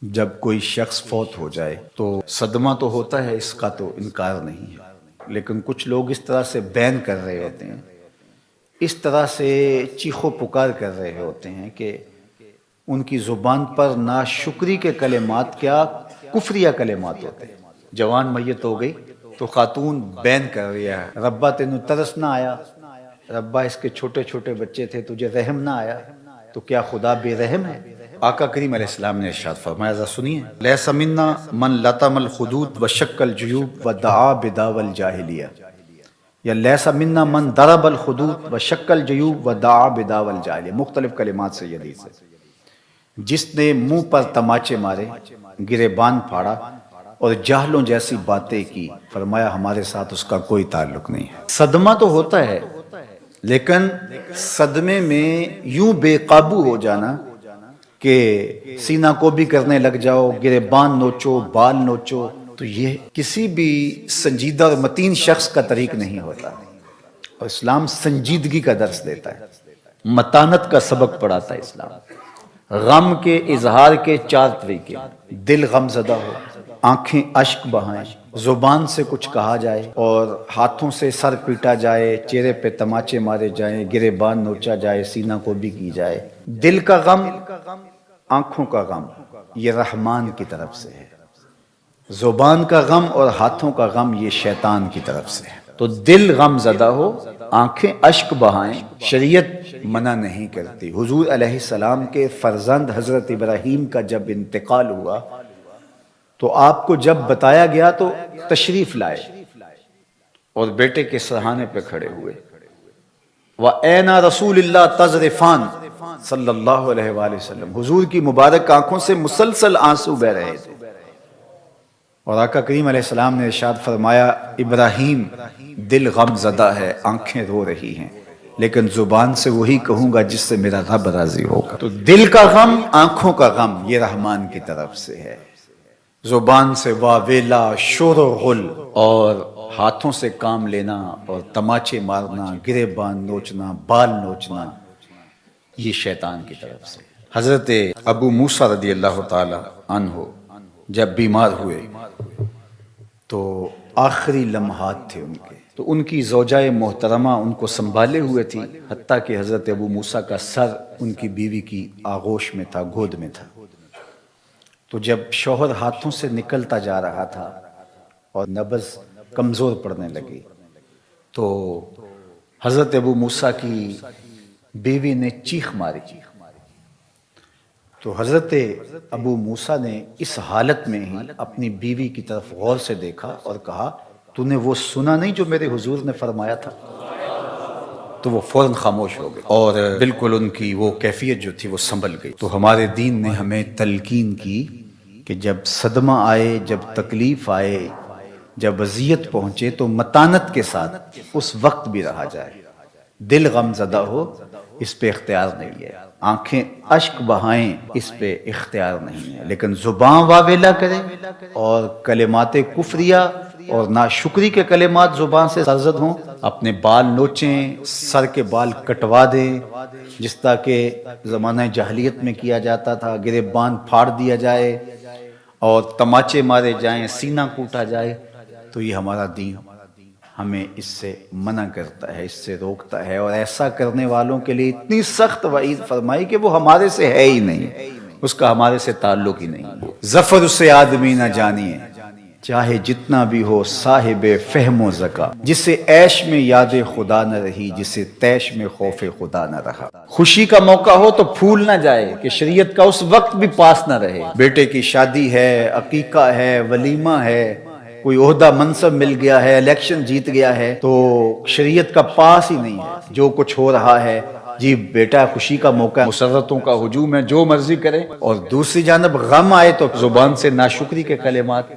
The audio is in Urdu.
جب کوئی شخص فوت ہو جائے تو صدمہ تو ہوتا ہے، اس کا تو انکار نہیں ہے، لیکن کچھ لوگ اس طرح سے بین کر رہے ہوتے ہیں، اس طرح سے چیخ و پکار کر رہے ہوتے ہیں کہ ان کی زبان پر ناشکری کے کلمات کیا کفریہ کلمات ہوتے ہیں۔ جوان میت ہو گئی تو خاتون بین کر رہی ہے، ربا تینوں ترس نہ آیا، ربا اس کے چھوٹے چھوٹے بچے تھے تجھے رحم نہ آیا، تو کیا خدا بے رحم ہے؟ آقا کریم علیہ السلام نے ارشاد فرمایا، ذرا سنیے، لیس منا من لطم الخدود وشق الجیوب ودعا بدعوی الجاہلیہ، یا لیس منا من ضرب الخدود وشق الجیوب ودعا بدعوی الجاہلیہ، مختلف کلمات سے یہ حدیث ہے۔ جس نے منہ پر تماچے مارے، گریبان پھاڑا اور جاہلوں جیسی باتیں کی، فرمایا ہمارے ساتھ اس کا کوئی تعلق نہیں ہے۔ صدمہ تو ہوتا ہے، لیکن صدمے میں یوں بے قابو ہو جانا کہ سینہ کو بھی کرنے لگ جاؤ، گریبان نوچو، بال نوچو، تو یہ کسی بھی سنجیدہ اور متین شخص کا طریق نہیں ہوتا، اور اسلام سنجیدگی کا درس دیتا ہے، متانت کا سبق پڑھاتا ہے اسلام۔ غم کے اظہار کے 4 طریقے، دل غم زدہ ہو، آنکھیں اشک بہائیں، زبان سے کچھ کہا جائے اور ہاتھوں سے سر پیٹا جائے، چہرے پہ تماچے مارے جائیں، گریبان نوچا جائے، سینہ کو بھی کی جائے۔ دل کا غم، آنکھوں کا غم، یہ رحمان کی طرف سے ہے، زبان کا غم اور ہاتھوں کا غم یہ شیطان کی طرف سے ہے۔ تو دل غم زدہ ہو، آنکھیں اشک بہائیں، شریعت منع نہیں کرتی۔ حضور علیہ السلام کے فرزند حضرت ابراہیم کا جب انتقال ہوا تو آپ کو جب بتایا گیا تو تشریف لائے اور بیٹے کے سرہانے پہ کھڑے ہوئے، وَأَيْنَ رَسُولِ اللَّهِ تَذْرِفَانِ صلی اللہ علیہ وآلہ وسلم، حضور کی مبارک آنکھوں سے مسلسل آنسو بہ رہے تھے، اور آقا کریم علیہ السلام نے ارشاد فرمایا، ابراہیم دل غم زدہ ہے، آنکھیں رو رہی ہیں، لیکن زبان سے وہی کہوں گا جس سے میرا رب راضی ہوگا۔ تو دل کا غم، آنکھوں کا غم یہ رحمان کی طرف سے ہے، زبان سے واویلا، شور و غل، اور ہاتھوں سے کام لینا اور تماچے مارنا، گریبان نوچنا، بال نوچنا، یہ شیطان کی طرف سے۔ حضرت ابو موسیٰ رضی اللہ تعالی عنہ جب بیمار ہوئے تو آخری لمحات تھے ان کے، تو ان کی زوجہ محترمہ ان کو سنبھالے ہوئے تھی، حتیٰ کہ حضرت ابو موسیٰ کا سر ان کی بیوی کی آغوش میں تھا، گود میں تھا۔ تو جب شوہر ہاتھوں سے نکلتا جا رہا تھا اور نبض کمزور پڑنے لگی، تو حضرت ابو موسیٰ کی بیوی نے چیخ ماری، تو حضرت ابو موسیٰ نے اس حالت میں ہی اپنی بیوی کی طرف غور سے دیکھا اور کہا، تو نے وہ سنا نہیں جو میرے حضور نے فرمایا تھا؟ تو وہ فوراً خاموش ہو گئے، اور بالکل ان کی وہ کیفیت جو تھی وہ سنبھل گئی۔ تو ہمارے دین نے ہمیں تلقین کی کہ جب صدمہ آئے، جب تکلیف آئے، جب اذیت پہنچے تو متانت کے ساتھ اس وقت بھی رہا جائے۔ دل غم زدہ ہو، اس پہ اختیار نہیں ہے، آنکھیں اشک بہائیں، اس پہ اختیار نہیں ہے، لیکن زبان واویلا کرے اور کلمات کفریہ اور ناشکری کے کلمات زبان سے سرزد ہوں، اپنے بال نوچیں، سر کے بال کٹوا دیں، جس طرح کہ زمانہ جاہلیت میں کیا جاتا تھا، گریبان پھاڑ دیا جائے اور تماچے مارے جائیں، سینہ کوٹا جائے، تو یہ ہمارا دین ہمیں اس سے منع کرتا ہے، اس سے روکتا ہے، اور ایسا کرنے والوں کے لیے اتنی سخت وعید فرمائی کہ وہ ہمارے سے ہے ہی نہیں، اس کا ہمارے سے تعلق ہی نہیں۔ ظفر اسے آدمی نہ جانیے، چاہے جتنا بھی ہو صاحب فہم و ذکا، جسے عیش میں یاد خدا نہ رہی، جسے تیش میں خوف خدا نہ رہا۔ خوشی کا موقع ہو تو پھول نہ جائے کہ شریعت کا اس وقت بھی پاس نہ رہے، بیٹے کی شادی ہے، عقیقہ ہے، ولیمہ ہے، کوئی عہدہ منصب مل گیا ہے، الیکشن جیت گیا ہے، تو شریعت کا پاس ہی نہیں ہے، جو کچھ ہو رہا ہے، جی بیٹا خوشی کا موقع ہے، مسرتوں کا ہجوم ہے، جو مرضی کرے، اور دوسری جانب غم آئے تو زبان سے ناشکری کے کلمات